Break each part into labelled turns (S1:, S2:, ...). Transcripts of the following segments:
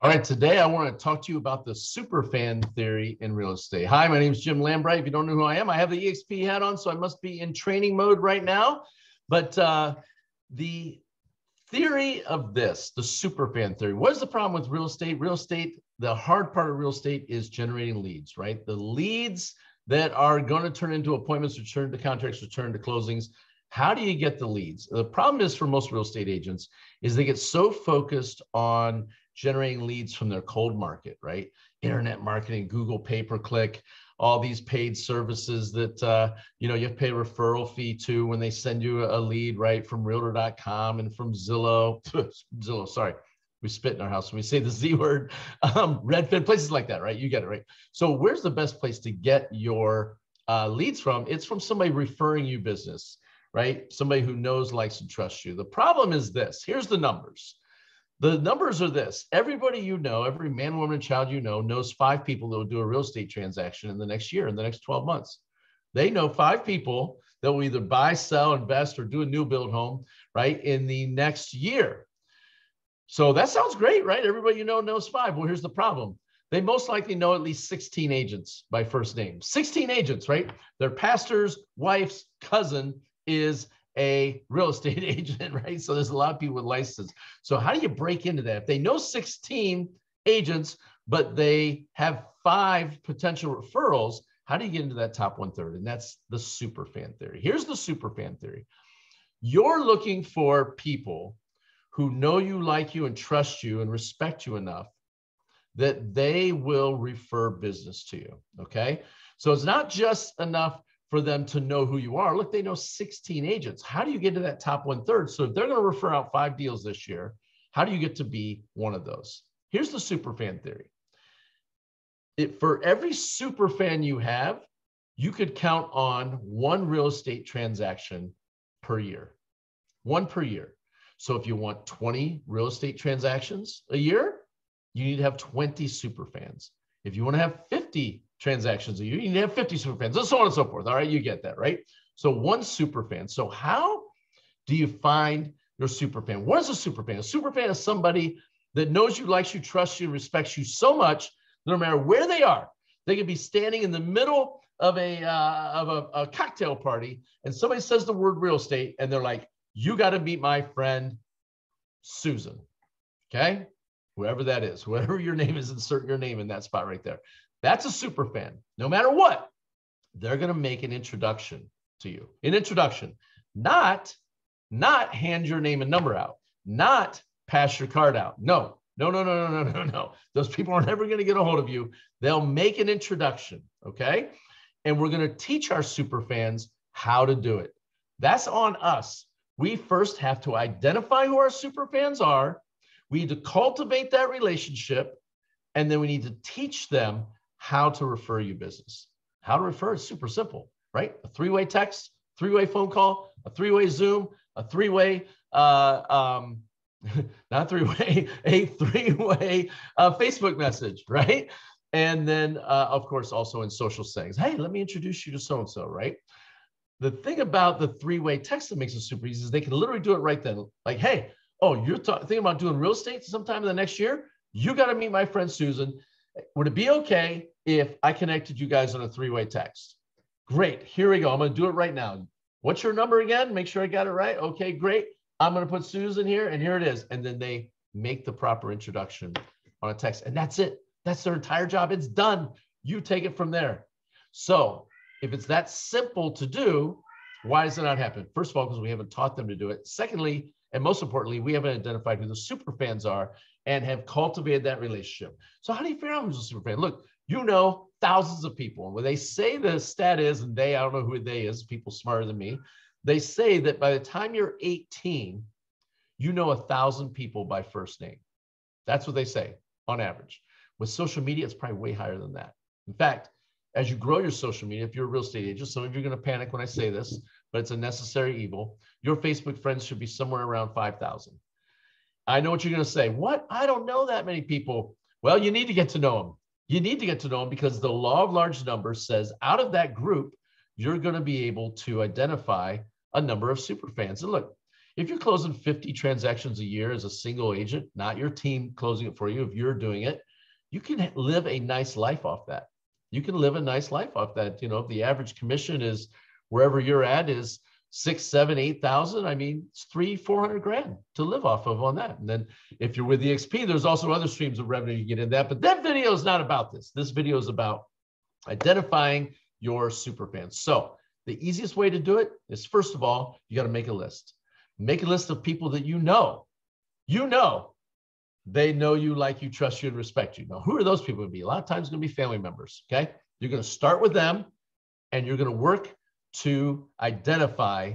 S1: All right, today I want to talk to you about the superfan theory in real estate. Hi, my name is Jim Lambright. If you don't know who I am, I have the EXP hat on, so I must be in training mode right now. But the theory of this, the superfan theory, what is the problem with real estate? Real estate, the hard part of real estate is generating leads, right? The leads that are going to turn into appointments, return to contracts, return to closings. How do you get the leads? The problem is for most real estate agents is they get so focused on generating leads from their cold market, right? Internet marketing, Google pay-per-click, all these paid services that you have to pay a referral fee to when they send you a lead, right? From realtor.com and from Zillow, sorry. We spit in our house when we say the Z word, Redfin, places like that, right? You get it, right? So where's the best place to get your leads from? It's from somebody referring you business, right? Somebody who knows, likes, and trusts you. The problem is this. Here's the numbers. The numbers are this. Everybody you know, every man, woman, and child you know, knows 5 people that will do a real estate transaction in the next year, in the next 12 months. They know 5 people that will either buy, sell, invest, or do a new build home, right, in the next year. So that sounds great, right? Everybody you know knows 5. Well, here's the problem. They most likely know at least 16 agents by first name. 16 agents, right? Their pastor's wife's cousin is a real estate agent, right? So there's a lot of people with licenses. So how do you break into that? If they know 16 agents, but they have 5 potential referrals, how do you get into that top 1/3? And that's the superfan theory. Here's the superfan theory. You're looking for people who know you, like you, and trust you and respect you enough that they will refer business to you, okay? So it's not just enough for them to know who you are. Look, they know 16 agents. How do you get to that top 1/3? So if they're going to refer out 5 deals this year, how do you get to be one of those? Here's the superfan theory. For every superfan you have, you could count on 1 real estate transaction per year. 1 per year. So if you want 20 real estate transactions a year, you need to have 20 superfans. If you want to have 50 transactions a year, you need to have 50 superfans, and so on and so forth. All right, you get that, right? So 1 superfan. So how do you find your superfan? What is a superfan? A superfan is somebody that knows you, likes you, trusts you, and respects you so much, no matter where they are. They could be standing in the middle of a cocktail party, and somebody says the word real estate, and they're like, you got to meet my friend, Susan, okay? Whoever that is, whoever your name is, insert your name in that spot right there. That's a superfan. No matter what, they're going to make an introduction to you. An introduction, not hand your name and number out, not pass your card out. No. Those people are never going to get a hold of you. They'll make an introduction, okay? And we're going to teach our superfans how to do it. That's on us. We first have to identify who our superfans are. We need to cultivate that relationship, and then we need to teach them how to refer you business. How to refer is super simple, right? A 3-way text, 3-way phone call, a 3-way Zoom, a 3-way, not 3-way, a 3-way Facebook message, right? And then, of course, also in social settings. Hey, let me introduce you to so-and-so, right? The thing about the 3-way text that makes it super easy is they can literally do it right then. Like, hey, oh, you're thinking about doing real estate sometime in the next year? You got to meet my friend Susan. Would it be okay if I connected you guys on a 3-way text? Great. Here we go. I'm going to do it right now. What's your number again? Make sure I got it right. Okay, great. I'm going to put Susan here, and here it is. And then they make the proper introduction on a text. And that's it. That's their entire job. It's done. You take it from there. So if it's that simple to do, why does it not happen? First of all, because we haven't taught them to do it. Secondly, and most importantly, we haven't identified who the superfans are and have cultivated that relationship. So how do you figure out who's a superfan? Look, you know thousands of people. When they say the stat is, and I don't know who they is, people smarter than me, they say that by the time you're 18, you know 1,000 people by first name. That's what they say on average. With social media, it's probably way higher than that. In fact, as you grow your social media, if you're a real estate agent, some of you are going to panic when I say this, but it's a necessary evil. Your Facebook friends should be somewhere around 5,000. I know what you're going to say. What? I don't know that many people. Well, you need to get to know them. You need to get to know them because the law of large numbers says out of that group, you're going to be able to identify a number of superfans. And look, If you're closing 50 transactions a year as a single agent, not your team closing it for you, if you're doing it, you can live a nice life off that. You can live a nice life off that. You know, if the average commission is wherever you're at is 6, 7, 8,000, I mean, it's 300-400 grand to live off of on that. And then if you're with EXP, there's also other streams of revenue you get in that, but that video is not about this. This video is about identifying your super fans. So the easiest way to do it is, first of all, you got to make a list. Make a list of people that you know they know you, like you, trust you, and respect you. Now, who are those people going to be? A lot of times it's going to be family members, okay? You're going to start with them, and you're going to work to identify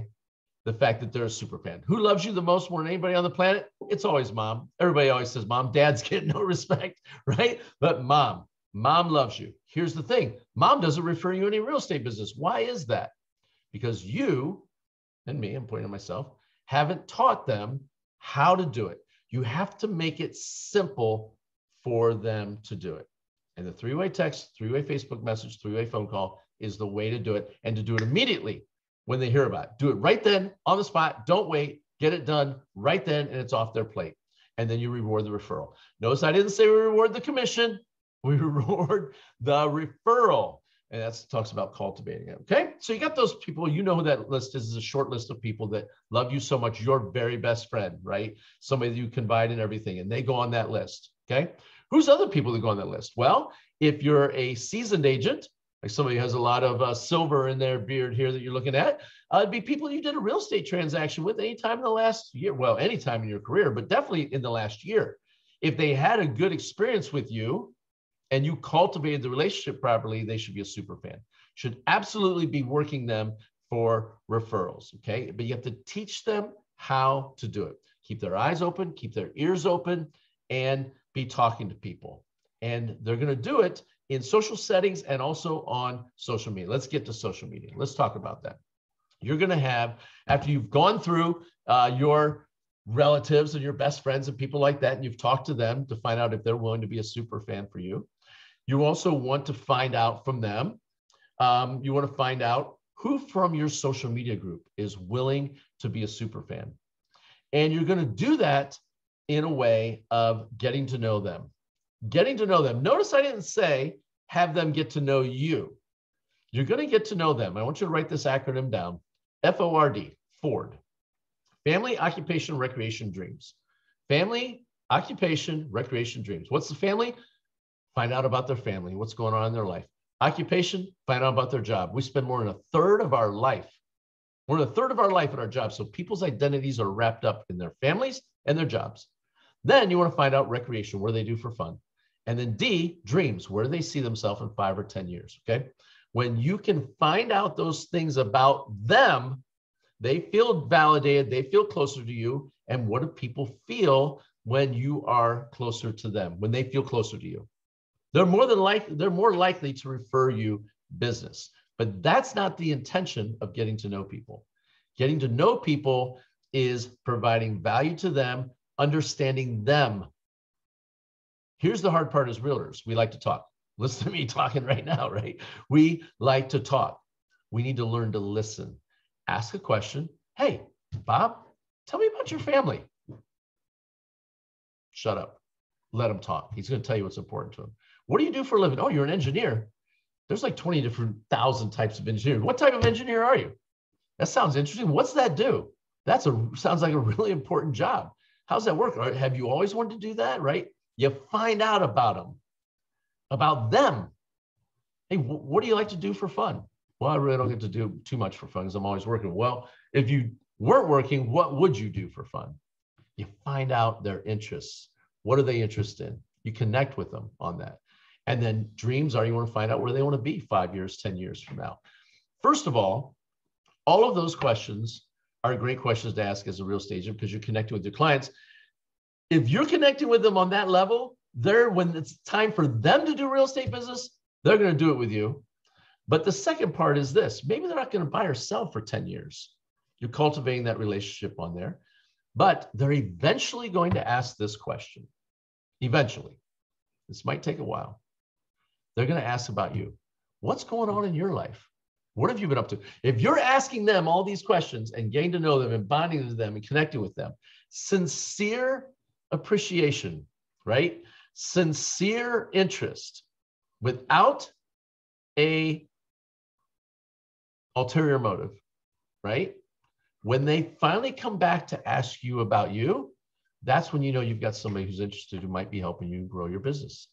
S1: the fact that they're a super fan. Who loves you the most more than anybody on the planet? It's always mom. Everybody always says mom. Dad's getting no respect, right? But mom loves you. Here's the thing. Mom doesn't refer you any real estate business. Why is that? Because you and me, I'm pointing at myself, haven't taught them how to do it. You have to make it simple for them to do it. And the 3-way text, 3-way Facebook message, 3-way phone call is the way to do it, and to do it immediately when they hear about it. Do it right then on the spot. Don't wait. Get it done right then, and it's off their plate. And then you reward the referral. Notice I didn't say we reward the commission. We reward the referral. And that talks about cultivating it. Okay. So you got those people, you know who that list is. It's a short list of people that love you so much, your very best friend, right? Somebody that you confide in everything, and they go on that list. Okay. Who's other people that go on that list? Well, if you're a seasoned agent, like somebody who has a lot of silver in their beard here that you're looking at, it'd be people you did a real estate transaction with anytime in the last year. Well, anytime in your career, but definitely in the last year. If they had a good experience with you, and you cultivated the relationship properly, they should be a super fan. Should absolutely be working them for referrals, okay? But you have to teach them how to do it. Keep their eyes open, keep their ears open, and be talking to people. And they're gonna do it in social settings and also on social media. Let's get to social media. Let's talk about that. You're gonna have, after you've gone through your relatives and your best friends and people like that, and you've talked to them to find out if they're willing to be a super fan for you, you also want to find out from them, you want to find out who from your social media group is willing to be a super fan. And you're going to do that in a way of getting to know them. Getting to know them. Notice I didn't say have them get to know you. You're going to get to know them. I want you to write this acronym down. FORD, Ford. Family, Occupation, Recreation, Dreams. Family, Occupation, Recreation, Dreams. What's the family? Find out about their family, what's going on in their life. Occupation, find out about their job. We spend more than a third of our life in our job. So people's identities are wrapped up in their families and their jobs. Then you want to find out recreation, what do they do for fun? And then D, dreams, where do they see themselves in 5 or 10 years, okay? When you can find out those things about them, they feel validated, they feel closer to you. And what do people feel when you are closer to them, when they feel closer to you? They're more likely to refer you business, but that's not the intention of getting to know people. Getting to know people is providing value to them, understanding them. Here's the hard part as realtors. We like to talk. Listen to me talking right now, right? We like to talk. We need to learn to listen. Ask a question. Hey, Bob, tell me about your family. Shut up. Let him talk. He's going to tell you what's important to him. What do you do for a living? Oh, you're an engineer. There's like 20 different thousand types of engineers. What type of engineer are you? That sounds interesting. What's that do? Sounds like a really important job. How's that work? Have you always wanted to do that, right? You find out about them. Hey, what do you like to do for fun? Well, I really don't get to do too much for fun because I'm always working. Well, if you weren't working, what would you do for fun? You find out their interests. What are they interested in? You connect with them on that. And then dreams are, you want to find out where they want to be 5 years, 10 years from now. First of all of those questions are great questions to ask as a real estate agent because you're connecting with your clients. If you're connecting with them on that level, when it's time for them to do real estate business, they're going to do it with you. But the second part is this. Maybe they're not going to buy or sell for 10 years. You're cultivating that relationship on there. But they're eventually going to ask this question. Eventually. This might take a while. They're going to ask about you. What's going on in your life? What have you been up to? If you're asking them all these questions and getting to know them and bonding to them and connecting with them, sincere appreciation, right? Sincere interest without a ulterior motive, right? When they finally come back to ask you about you, that's when you know you've got somebody who's interested, who might be helping you grow your business.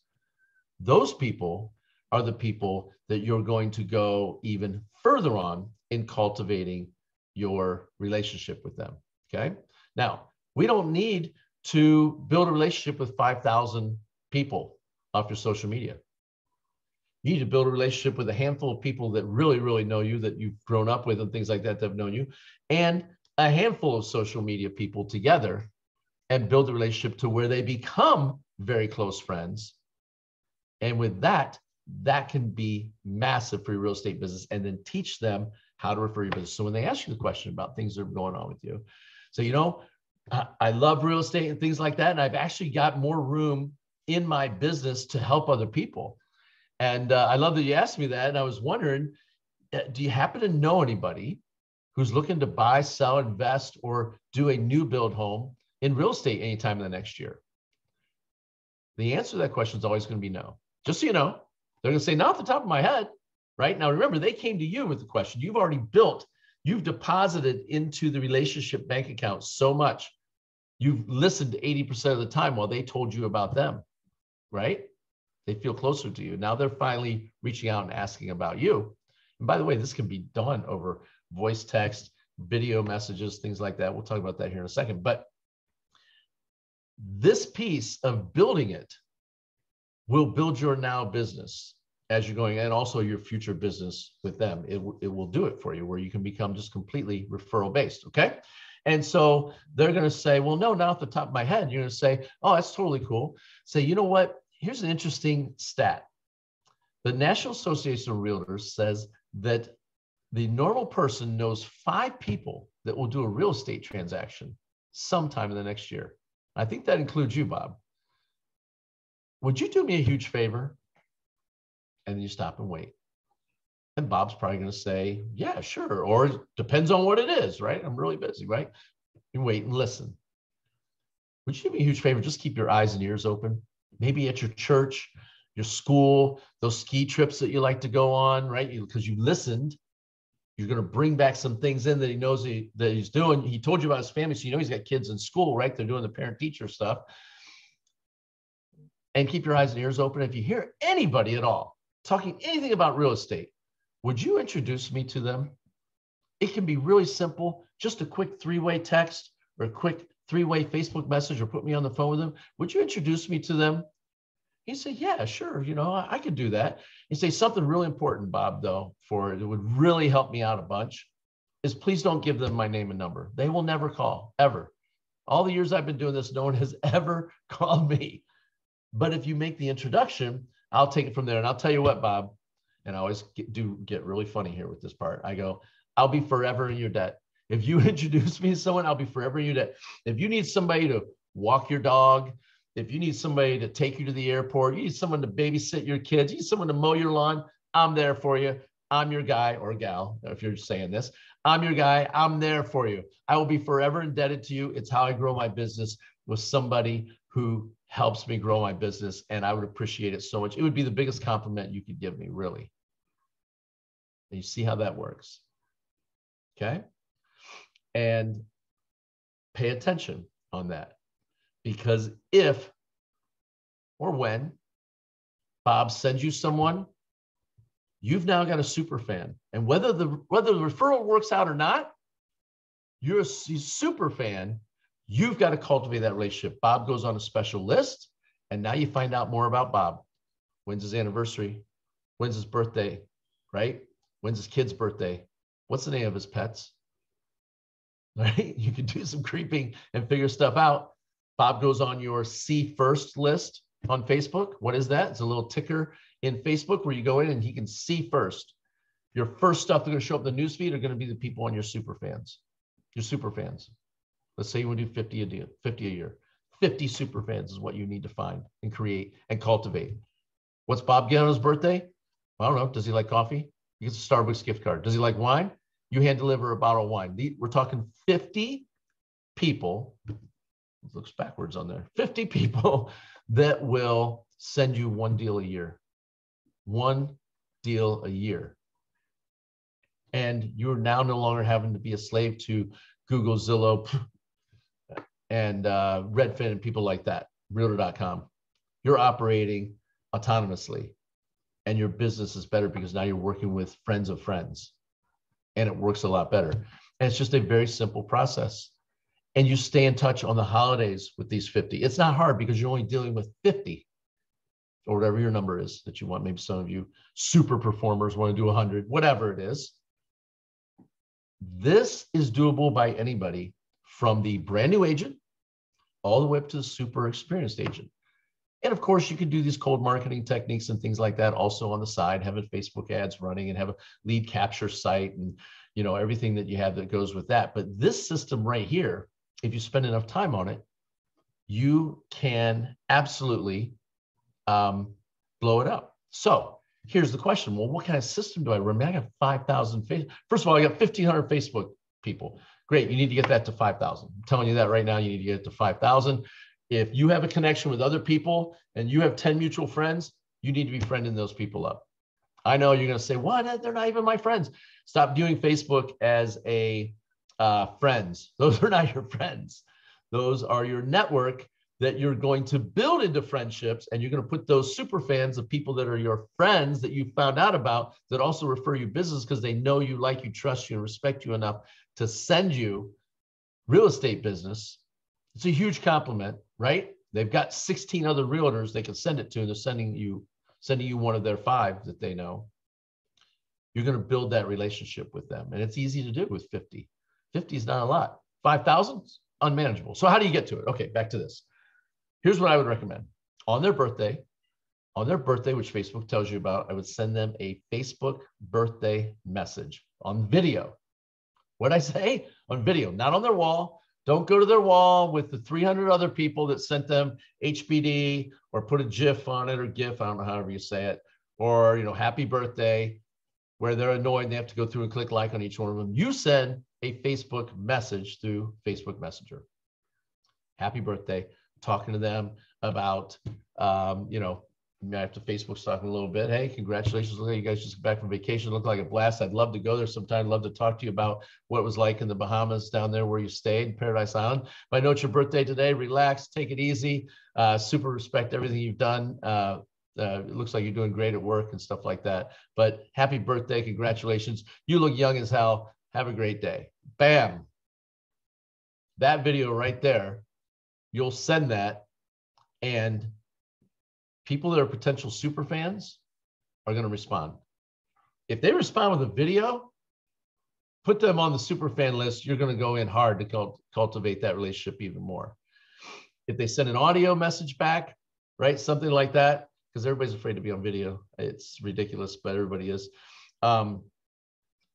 S1: Those people are the people that you're going to go even further on in cultivating your relationship with them, okay? Now, we don't need to build a relationship with 5,000 people off your social media. You need to build a relationship with a handful of people that really, really know you, that you've grown up with and things like that have known you, and a handful of social media people together, and build a relationship to where they become very close friends. And with that, that can be massive for your real estate business, and then teach them how to refer your business. So when they ask you the question about things that are going on with you, so, you know, I love real estate and things like that. And I've actually got more room in my business to help other people. And I love that you asked me that. And I was wondering, do you happen to know anybody who's looking to buy, sell, invest, or do a new build home in real estate anytime in the next year? The answer to that question is always going to be no. Just so you know, they're going to say, not off the top of my head, right? Now, remember, they came to you with the question. You've already built, you've deposited into the relationship bank account so much. You've listened 80% of the time while they told you about them, right? They feel closer to you. Now they're finally reaching out and asking about you. And by the way, this can be done over voice text, video messages, things like that. We'll talk about that here in a second. But this piece of building it will build your now business as you're going, and also your future business with them. It will do it for you, where you can become just completely referral based, okay? And so they're going to say, well, no, not off the top of my head. You're going to say, oh, that's totally cool. Say, you know what? Here's an interesting stat. The National Association of Realtors says that the normal person knows 5 people that will do a real estate transaction sometime in the next year. I think that includes you, Bob. Would you do me a huge favor? And then you stop and wait. And Bob's probably going to say, yeah, sure. Or it depends on what it is, right? I'm really busy, right? You wait and listen. Would you do me a huge favor? Just keep your eyes and ears open. Maybe at your church, your school, those ski trips that you like to go on, right? Because you listened. You're going to bring back some things in that he knows that he's doing. He told you about his family, so you know he's got kids in school, right? They're doing the parent-teacher stuff. And keep your eyes and ears open. If you hear anybody at all talking anything about real estate, would you introduce me to them? It can be really simple, just a quick 3-way text or a quick 3-way Facebook message, or put me on the phone with them. Would you introduce me to them? He'd say, yeah, sure. You know, I could do that. He'd say, something really important, Bob, though, for it would really help me out a bunch, is please don't give them my name and number. They will never call, ever. All the years I've been doing this, no one has ever called me. But if you make the introduction, I'll take it from there. And I'll tell you what, Bob, and I always get really funny here with this part. I go, I'll be forever in your debt. If you introduce me to someone, I'll be forever in your debt. If you need somebody to walk your dog, if you need somebody to take you to the airport, you need someone to babysit your kids, you need someone to mow your lawn, I'm there for you. I'm your guy or gal, if you're saying this. I'm your guy. I'm there for you. I will be forever indebted to you. It's how I grow my business, with somebody who helps me grow my business, and I would appreciate it so much. It would be the biggest compliment you could give me, really. And you see how that works, okay? And pay attention on that, because if or when Bob sends you someone, you've now got a super fan. And whether the referral works out or not, you're a super fan. You've got to cultivate that relationship. Bob goes on a special list, and now you find out more about Bob. When's his anniversary? When's his birthday, right? When's his kid's birthday? What's the name of his pets? Right? You can do some creeping and figure stuff out. Bob goes on your see first list on Facebook. What is that? It's a little ticker in Facebook where you go in and he can see first. Your first stuff that's going to show up in the newsfeed are going to be the people on your super fans. Your super fans. Let's say you want to do 50 a year. 50 super fans is what you need to find and create and cultivate. What's Bob get on his birthday? I don't know. Does he like coffee? He gets a Starbucks gift card. Does he like wine? You hand deliver a bottle of wine. We're talking 50 people. It looks backwards on there. 50 people that will send you one deal a year. One deal a year. And you're now no longer having to be a slave to Google, Zillow, and Redfin and people like that, Realtor.com. You're operating autonomously, and your business is better because now you're working with friends of friends, and it works a lot better. And it's just a very simple process. And you stay in touch on the holidays with these 50. It's not hard because you're only dealing with 50 or whatever your number is that you want. Maybe some of you super performers want to do 100, whatever it is. This is doable by anybody from the brand new agent all the way up to the super experienced agent. And of course, you can do these cold marketing techniques and things like that also on the side, have a Facebook ads running and have a lead capture site and, you know, everything that you have that goes with that. But this system right here, if you spend enough time on it, you can absolutely blow it up. So here's the question. Well, what kind of system do I run? I mean, I got 5,000. First of all, I got 1,500 Facebook people. Great. You need to get that to 5,000. I'm telling you that right now, you need to get it to 5,000. If you have a connection with other people and you have 10 mutual friends, you need to be friending those people up. I know you're going to say, what? They're not even my friends. Stop viewing Facebook as a friends. Those are not your friends. Those are your network that you're going to build into friendships, and you're going to put those super fans of people that are your friends that you found out about that also refer you business because they know you, like you, trust you, and respect you enough to send you real estate business. It's a huge compliment, right? They've got 16 other realtors they can send it to, and they're sending you one of their 5 that they know. You're going to build that relationship with them, and it's easy to do with 50. 50 is not a lot. 5,000 is unmanageable. So how do you get to it? Okay, back to this. Here's what I would recommend. On their birthday, which Facebook tells you about, I would send them a Facebook birthday message on video. What'd I say? On video, not on their wall. Don't go to their wall with the 300 other people that sent them HBD or put a GIF on it or GIF, I don't know, however you say it, or, you know, happy birthday, where they're annoyed and they have to go through and click like on each one of them. You send a Facebook message through Facebook Messenger. Happy birthday. Talking to them about, you know, after Facebook's talking a little bit. Hey, congratulations. Look, you guys just got back from vacation. Looked like a blast. I'd love to go there sometime. I'd love to talk to you about what it was like in the Bahamas down there where you stayed, Paradise Island. But I know it's your birthday today. Relax, take it easy. Super respect everything you've done. It looks like you're doing great at work and stuff like that. But happy birthday. Congratulations. You look young as hell. Have a great day. Bam. That video right there, you'll send that, and people that are potential super fans are going to respond. If they respond with a video, put them on the super fan list. You're going to go in hard to cultivate that relationship even more. If they send an audio message back, right, something like that, because everybody's afraid to be on video. It's ridiculous, but everybody is.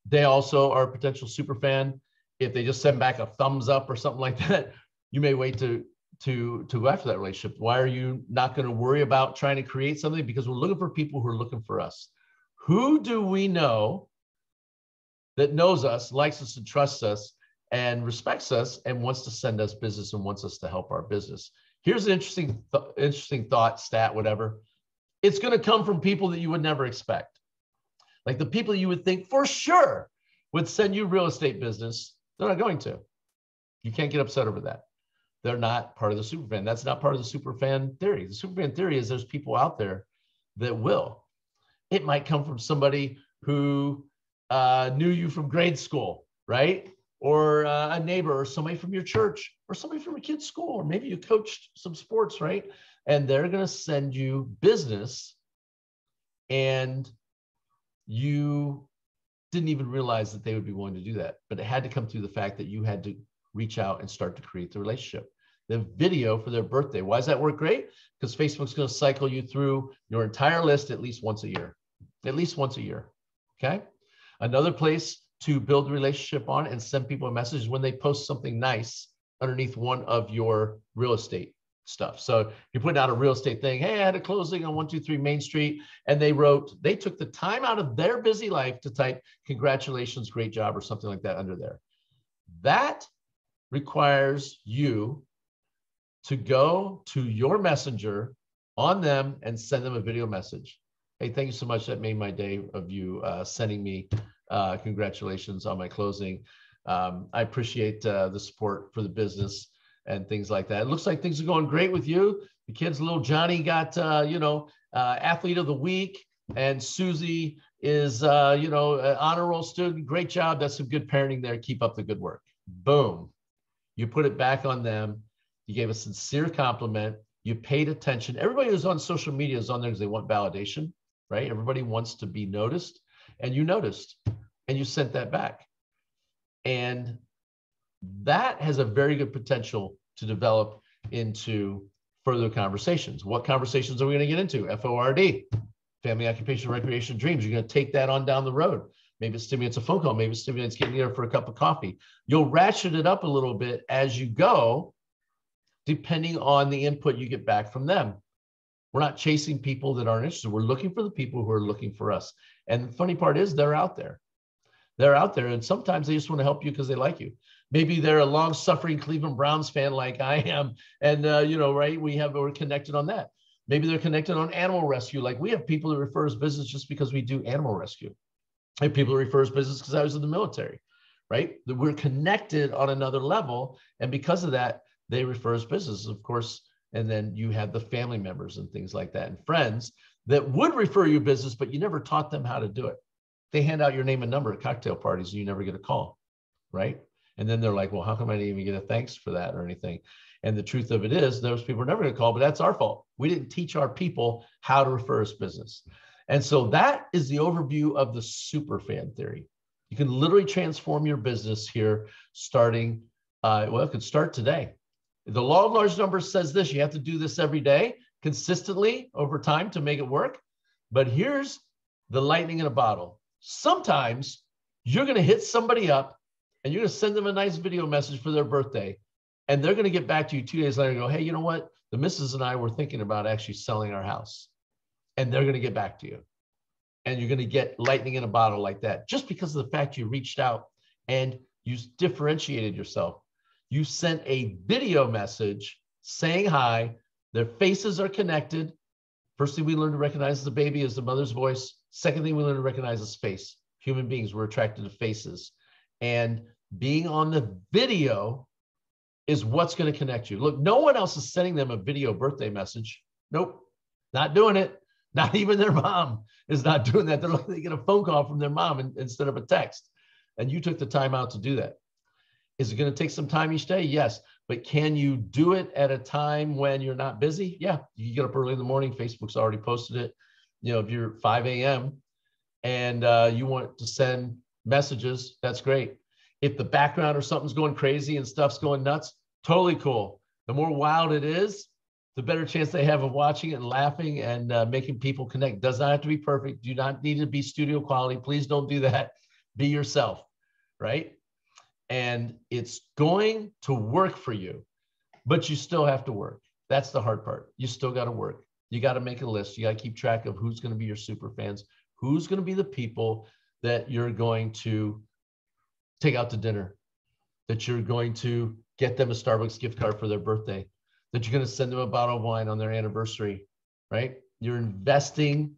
S1: They also are a potential super fan. If they just send back a thumbs up or something like that, you may wait to go after that relationship. Why are you not going to worry about trying to create something? Because we're looking for people who are looking for us. Who do we know that knows us, likes us, and trusts us, and respects us, and wants to send us business and wants us to help our business? Here's an interesting thought, stat, whatever. It's going to come from people that you would never expect. Like the people you would think for sure would send you real estate business, they're not going to. You can't get upset over that. They're not part of the superfan. That's not part of the superfan theory. The superfan theory is there's people out there that will. It might come from somebody who knew you from grade school, right? Or a neighbor, or somebody from your church, or somebody from a kid's school, or maybe you coached some sports, right? And they're going to send you business, and you didn't even realize that they would be willing to do that. But it had to come through the fact that you had to reach out and start to create the relationship. The video for their birthday. Why does that work great? Because Facebook's going to cycle you through your entire list at least once a year. At least once a year. Okay. Another place to build a relationship on and send people a message is when they post something nice underneath one of your real estate stuff. So you're putting out a real estate thing. Hey, I had a closing on 123 Main Street. And they took the time out of their busy life to type, congratulations, great job, or something like that under there. That requires you to go to your messenger on them and send them a video message. Hey, thank you so much. That made my day of you sending me congratulations on my closing. I appreciate the support for the business and things like that. It looks like things are going great with you. The kids, little Johnny got, athlete of the week, and Susie is, honor roll student. Great job. That's some good parenting there. Keep up the good work. Boom. You put it back on them. You gave a sincere compliment. You paid attention. Everybody who's on social media is on there because they want validation, right? Everybody wants to be noticed, and you noticed, and you sent that back. And that has a very good potential to develop into further conversations. What conversations are we going to get into? FORD, family, occupation, recreation, dreams. You're going to take that on down the road. Maybe it stimulates a phone call. Maybe it stimulates getting there for a cup of coffee. You'll ratchet it up a little bit as you go, depending on the input you get back from them. We're not chasing people that aren't interested. We're looking for the people who are looking for us. And the funny part is they're out there. They're out there. And sometimes they just want to help you because they like you. Maybe they're a long-suffering Cleveland Browns fan like I am. And, right, we're connected on that. Maybe they're connected on animal rescue. Like we have people that refer us business just because we do animal rescue. I have people that refer us business because I was in the military, right? We're connected on another level. And because of that, they refer us business, of course. And then you have the family members and things like that and friends that would refer you business, but you never taught them how to do it. They hand out your name and number at cocktail parties and you never get a call, right? And then they're like, well, how come I didn't even get a thanks for that or anything? And the truth of it is those people are never going to call, but that's our fault. We didn't teach our people how to refer us business. And so that is the overview of the Superfan Theory. You can literally transform your business here starting, it could start today. The law of large numbers says this, you have to do this every day, consistently over time to make it work. But here's the lightning in a bottle. Sometimes you're going to hit somebody up and you're going to send them a nice video message for their birthday. And they're going to get back to you 2 days later and go, hey, you know what? The missus and I were thinking about actually selling our house. And they're going to get back to you. And you're going to get lightning in a bottle like that just because of the fact you reached out and you differentiated yourself. You sent a video message saying hi. Their faces are connected. First thing we learn to recognize as a baby is the mother's voice. Second thing we learn to recognize is face. Human beings, we're attracted to faces. And being on the video is what's going to connect you. Look, no one else is sending them a video birthday message. Nope, not doing it. Not even their mom is not doing that. They get a phone call from their mom instead of a text. And you took the time out to do that. Is it going to take some time each day? Yes. But can you do it at a time when you're not busy? Yeah. You get up early in the morning. Facebook's already posted it. If you're 5 a.m. and you want to send messages, that's great. If the background or something's going crazy and stuff's going nuts, totally cool. The more wild it is, the better chance they have of watching it and laughing and making people connect. Does not have to be perfect. Do not need to be studio quality. Please don't do that. Be yourself, right? And it's going to work for you, but you still have to work. That's the hard part. You still got to work. You got to make a list. You got to keep track of who's going to be your super fans, who's going to be the people that you're going to take out to dinner, that you're going to get them a Starbucks gift card for their birthday, that you're going to send them a bottle of wine on their anniversary, right? You're investing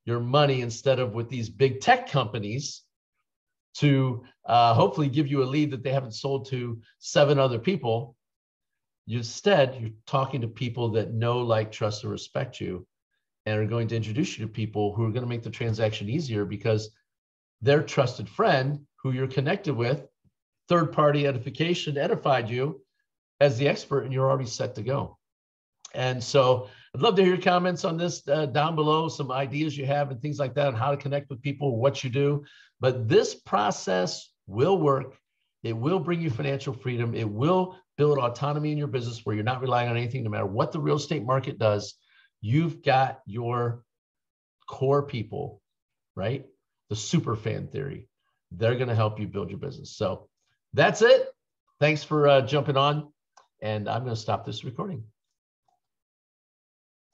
S1: your money instead of with these big tech companies to hopefully give you a lead that they haven't sold to 7 other people. Instead, you're talking to people that know, like, trust, and respect you and are going to introduce you to people who are going to make the transaction easier because their trusted friend who you're connected with, third-party edification, edified you as the expert, and you're already set to go. And so I'd love to hear your comments on this down below, some ideas you have and things like that, on how to connect with people, what you do. But this process will work. It will bring you financial freedom. It will build autonomy in your business where you're not relying on anything, no matter what the real estate market does. You've got your core people, right? The Superfan Theory. They're going to help you build your business. So that's it. Thanks for jumping on. And I'm going to stop this recording.